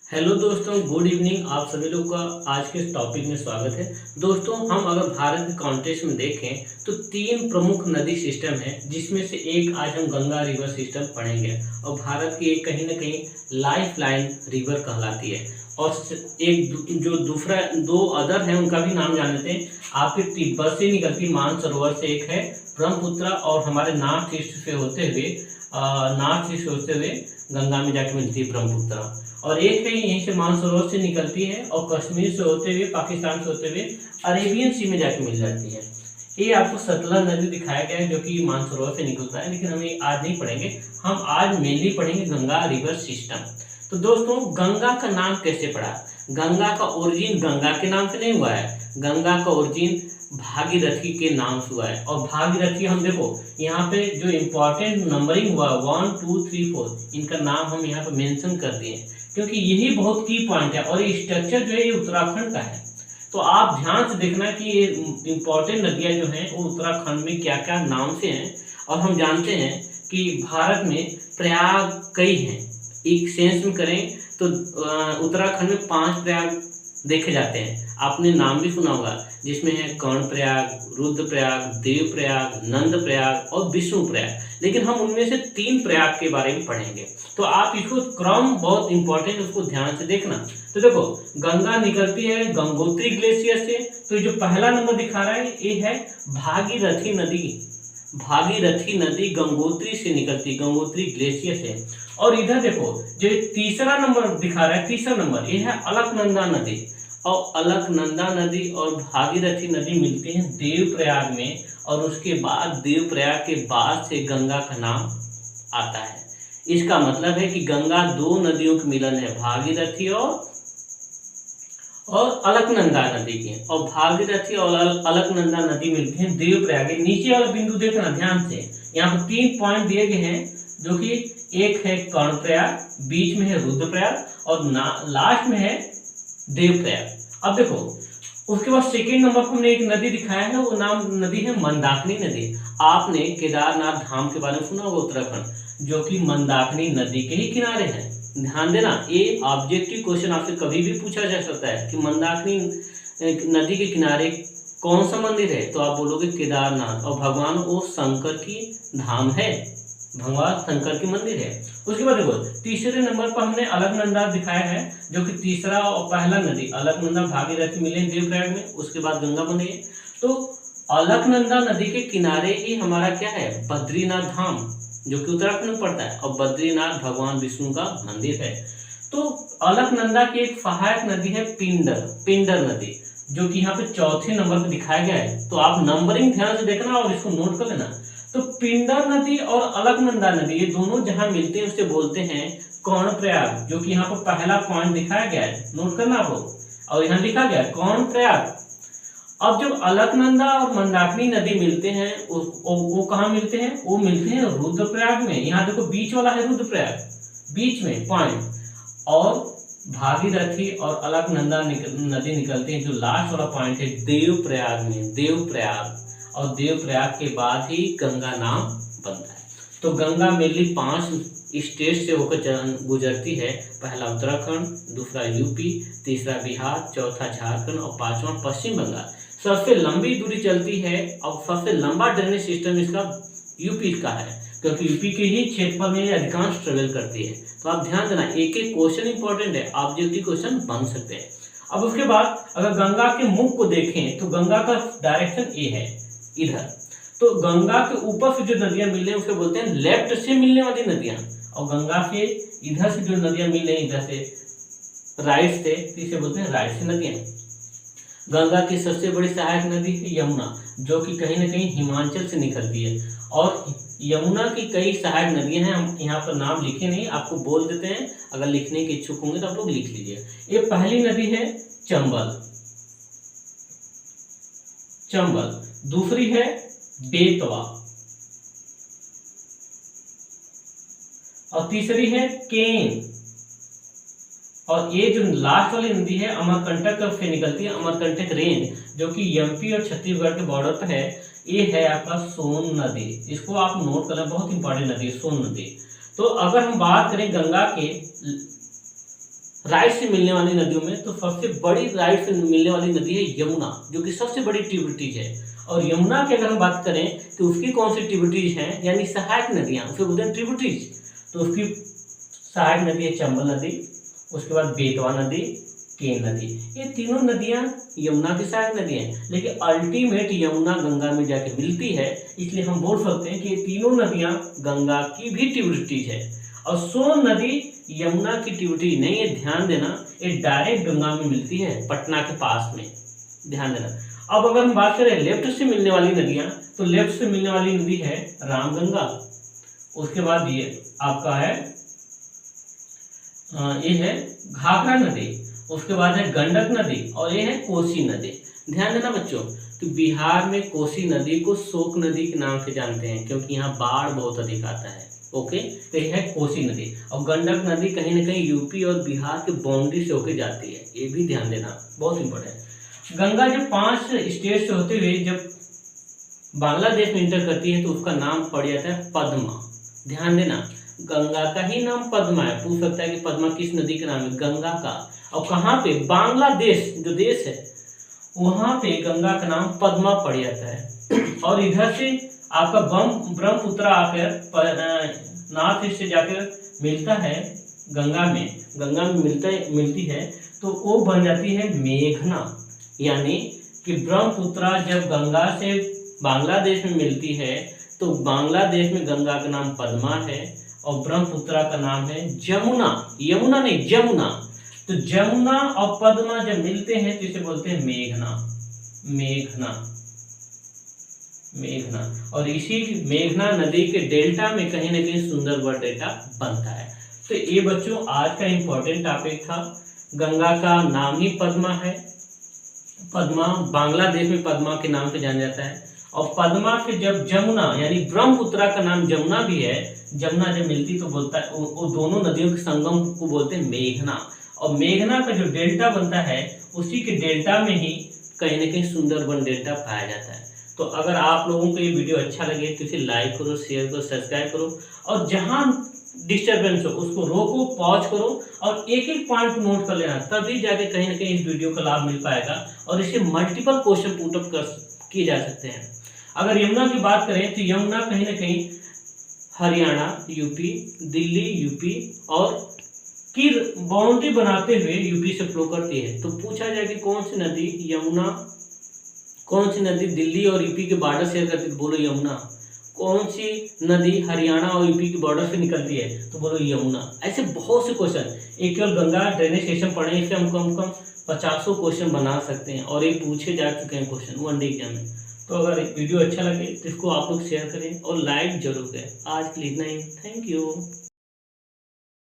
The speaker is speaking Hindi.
हेलो दोस्तों, गुड इवनिंग। आप सभी लोग का आज के इस टॉपिक में स्वागत है। दोस्तों, हम अगर भारत के कॉन्टेक्स्ट में देखें तो तीन प्रमुख नदी सिस्टम है, जिसमें से एक आज हम गंगा रिवर सिस्टम पढ़ेंगे और भारत की एक कहीं ना कहीं लाइफ लाइन रिवर कहलाती है। और एक जो दूसरा दो अदर है उनका भी नाम जान लेते हैं। आपके तिब्बत से निकलती मानसरोवर से एक है ब्रह्मपुत्र, और हमारे नॉर्थ ईस्ट से होते हुए गंगा में जाके मिलती है ब्रह्मपुत्र। और एक है यहीं से मानसरोवर से निकलती है और कश्मीर से होते हुए, पाकिस्तान से होते हुए अरेबियन सी में जाके मिल जाती है। ये आपको सतलज नदी दिखाया गया है जो कि मानसरोवर से निकलता है, लेकिन हम ये आज नहीं पढ़ेंगे। हम आज मेनली पढ़ेंगे गंगा रिवर सिस्टम। तो दोस्तों, गंगा का नाम कैसे पड़ा? गंगा का ओरिजिन गंगा के नाम से नहीं हुआ है, गंगा का ओरिजिन भागीरथी के नाम से हुआ है। और भागीरथी हम देखो यहाँ पे जो इम्पोर्टेंट नंबरिंग हुआ 1 2 3 4, इनका नाम हम यहाँ पे मेंशन कर दिए क्योंकि यही बहुत की पॉइंट है। और ये स्ट्रक्चर जो है ये उत्तराखंड का है, तो आप ध्यान से देखना कि ये इम्पोर्टेंट नदियाँ जो हैं वो उत्तराखंड में क्या क्या नाम से हैं। और हम जानते हैं कि भारत में प्रयाग कई हैं। एक सेंस में करें तो उत्तराखंड में 5 प्रयाग देखे जाते हैं। आपने नाम भी सुना होगा, जिसमें है कर्ण प्रयाग, रुद्र प्रयाग, देव प्रयाग, नंद प्रयाग और विष्णु प्रयाग। लेकिन हम उनमें से 3 प्रयाग के बारे में पढ़ेंगे, तो आप इसको क्रम बहुत इंपॉर्टेंट, उसको ध्यान से देखना। तो देखो, गंगा निकलती है गंगोत्री ग्लेशियर से। तो जो पहला नंबर दिखा रहा है ये है भागीरथी नदी। भागीरथी नदी गंगोत्री से निकलती है, गंगोत्री ग्लेशियर से। और इधर देखो जो तीसरा नंबर दिखा रहा है, तीसरा नंबर ये है अलकनंदा नदी। और अलकनंदा नदी और भागीरथी नदी मिलती हैं देवप्रयाग में, और उसके बाद देवप्रयाग के बाद से गंगा का नाम आता है। इसका मतलब है कि गंगा 2 नदियों के मिलन है, भागीरथी और अलकनंदा नदी की। और भागीरथी और अलकनंदा नदी मिलती हैं देवप्रयाग। नीचे वाला बिंदु देखना ध्यान से, यहाँ पर 3 पॉइंट दिए गए हैं, जो कि एक है कर्णप्रयाग, बीच में है रुद्रप्रयाग और लास्ट में है देवप्रयाग। अब देखो, उसके बाद सेकेंड नंबर पर हमने एक नदी दिखाया है, वो नाम नदी है मंदाकिनी नदी। आपने केदारनाथ धाम के बारे में सुना होगा उत्तराखंड, जो कि मंदाकिनी नदी के ही किनारे है। ध्यान देना, ये ऑब्जेक्टिव क्वेश्चन आपसे कभी भी पूछा जा सकता है कि मंदाकिनी नदी के किनारे कौन सा मंदिर है, तो आप बोलोगे केदारनाथ। और भगवान वो शंकर की धाम है, भगवान शंकर की मंदिर है। उसके बाद देखो, तीसरे नंबर पर हमने अलकनंदा दिखाया है, जो कि तीसरा और पहला नदी अलकनंदा भागीरथी मिले देवप्रयाग में, उसके बाद गंगा बनी है। तो अलकनंदा नदी के किनारे ही हमारा क्या है, बद्रीनाथ धाम, जो कि उत्तराखंड में पड़ता है। और बद्रीनाथ भगवान विष्णु का मंदिर है। तो अलकनंदा की एक सहायक नदी है पिंडर नदी, जो कि यहाँ पे चौथे नंबर पर दिखाया गया है। तो आप नंबरिंग ध्यान से देखना और इसको नोट कर लेना। तो पिंडर नदी और अलकनंदा नदी ये दोनों जहां मिलते हैं उसे बोलते हैं कर्णप्रयाग, जो कि यहाँ पर पहला पॉइंट दिखाया गया है, नोट करना आप लोग। और यहाँ लिखा गया है कर्णप्रयाग। अब जब अलकनंदा और मंदाकिनी नदी मिलते हैं, वो कहाँ मिलते हैं? वो मिलते हैं रुद्रप्रयाग में। यहाँ देखो बीच वाला है रुद्रप्रयाग, बीच में पॉइंट। और भागीरथी और अलकनंदा नदी निकलते हैं, जो लास्ट वाला पॉइंट है देवप्रयाग में, देवप्रयाग। और देवप्रयाग के बाद ही गंगा नाम बनता है। तो गंगा मेनली 5 स्टेट से होकर गुजरती है। पहला उत्तराखंड, दूसरा यूपी, तीसरा बिहार, चौथा झारखंड और 5वां पश्चिम बंगाल। सबसे लंबी दूरी चलती है और सबसे लंबा ड्रेनेज सिस्टम इसका यूपी का है, क्योंकि यूपी के ही क्षेत्रफल में अधिकांश ट्रेवल करती है। तो आप ध्यान देना, एक एक क्वेश्चन इंपॉर्टेंट है, ऑब्जेक्टिव क्वेश्चन बन सकते हैं। अब उसके बाद अगर गंगा के मुख को देखें तो गंगा का डायरेक्शन ए है, इधर। तो गंगा के ऊपर से जो नदियां मिल रही हैं उसे बोलते हैं लेफ्ट से मिलने वाली नदियां, और गंगा से इधर से जो नदियां मिल रही हैं इधर से राइट से, इसे बोलते हैं राइट से नदियां। गंगा की सबसे बड़ी सहायक नदी है यमुना, जो कि कहीं ना कहीं हिमाचल से निकलती है। और यमुना की कई सहायक नदियां हैं, हम यहाँ पर नाम लिखे नहीं, आपको बोल देते हैं। अगर लिखने के इच्छुक होंगे तो आप लोग लिख लीजिए। ये पहली नदी है चंबल, दूसरी है बेतवा, और तीसरी है केन। और ये जो लास्ट वाली नदी है अमरकंटक से निकलती है, अमरकंटक रेंज, जो कि एमपी और छत्तीसगढ़ के बॉर्डर पर है। ये है आपका सोन नदी, इसको आप नोट करना, बहुत इंपॉर्टेंट नदी है सोन नदी। तो अगर हम बात करें गंगा के राइट से मिलने वाली नदियों में तो सबसे बड़ी राइट से मिलने वाली नदी है यमुना, जो कि सबसे बड़ी ट्रिब्यूटरीज है। और यमुना की अगर हम बात करें तो उसकी कौन सी ट्रिब्यूटरीज हैं, यानी सहायक नदियां, उसे बोलते हैं ट्रिब्यूटरीज। तो उसकी सहायक नदी है चंबल नदी, उसके बाद बेतवा नदी, केन नदी। ये तीनों नदियां यमुना की सहायक नदी हैं, लेकिन अल्टीमेट यमुना गंगा में जाके मिलती है, इसलिए हम बोल सकते हैं कि ये तीनों नदियां गंगा की भी ट्रिब्यूटरीज है। और सोन नदी यमुना की ट्रिब्यूटरी नहीं है, ध्यान देना, ये डायरेक्ट गंगा में मिलती है पटना के पास में, ध्यान देना। अब अगर हम बात करें लेफ्ट से मिलने वाली नदियां, तो लेफ्ट से मिलने वाली नदी है रामगंगा, उसके बाद ये आपका है ये है घाघरा नदी, उसके बाद है गंडक नदी, और ये है कोसी नदी। ध्यान देना बच्चों, तो बिहार में कोसी नदी को शोक नदी के नाम से जानते हैं, क्योंकि यहाँ बाढ़ बहुत अधिक आता है। ओके, तो यह है कोसी नदी। और गंडक नदी कहीं ना कहीं यूपी और बिहार के बाउंड्री से होकर जाती है, ये भी ध्यान देना, बहुत इंपॉर्टेंट। गंगा जब 5 स्टेट से होते हुए जब बांग्लादेश में इंटर करती है तो उसका नाम पड़ जाता है पद्मा। ध्यान देना, गंगा का ही नाम पद्मा है। पूछ सकता है कि पद्मा किस नदी का नाम है, गंगा का। और कहाँ पे, बांग्लादेश जो देश है वहां पे गंगा का नाम पद्मा पड़ जाता है। और इधर से आपका ब्रह्मपुत्र आकर नॉर्थ ईस्ट से जाकर मिलता है गंगा में मिलती है, तो वो बन जाती है मेघना। यानी कि ब्रह्मपुत्र जब गंगा से बांग्लादेश में मिलती है तो बांग्लादेश में गंगा का नाम पद्मा है और ब्रह्मपुत्र का नाम है जमुना। यमुना नहीं, जमुना। तो जमुना और पद्मा जब मिलते हैं तो इसे बोलते हैं मेघना। और इसी मेघना नदी के डेल्टा में कहीं ना कहीं सुंदरबन डेल्टा बनता है। तो ये बच्चों आज का इंपॉर्टेंट टॉपिक था। गंगा का नाम ही पद्मा है, पद्मा बांग्लादेश में पद्मा के नाम से जाना जाता है। और पद्मा से जब जमुना यानी ब्रह्मपुत्र का नाम जमुना भी है, जमुना जब मिलती तो बोलता है वो दोनों नदियों के संगम को बोलते हैं मेघना। और मेघना का जो डेल्टा बनता है उसी के डेल्टा में ही कहीं ना कहीं सुंदरबन डेल्टा पाया जाता है। तो अगर आप लोगों को ये वीडियो अच्छा लगे तो इसे लाइक करो, शेयर करो, सब्सक्राइब करो, और जहां डिस्टर्बेंस हो उसको रोको, पॉज करो और एक एक पॉइंट नोट कर लेना, तभी जाके कहीं ना कहीं इस वीडियो का लाभ मिल पाएगा और इसे मल्टीपल क्वेश्चन पुटअप किए जा सकते हैं। अगर यमुना की बात करें तो यमुना कहीं ना कहीं हरियाणा यूपी, दिल्ली यूपी और की बाउंड्री बनाते हुए यूपी से फ्लो करती है। तो पूछा जाए कि कौन सी नदी यमुना, कौन सी नदी दिल्ली और यूपी के बॉर्डर शेयर करती है, तो बोलो यमुना। कौन सी नदी हरियाणा और यूपी के बॉर्डर से निकलती है, तो बोलो यमुना। ऐसे बहुत से क्वेश्चन, एक केवल गंगा ड्रेनेज सिस्टम पढ़े इससे हम कम 50 क्वेश्चन बना सकते हैं और ये पूछे जा चुके हैं क्वेश्चन 1 डे एग्जाम में। तो अगर वीडियो अच्छा लगे तो इसको आप लोग शेयर करें और लाइक जरूर करें। आज के लिए इतना ही, थैंक यू।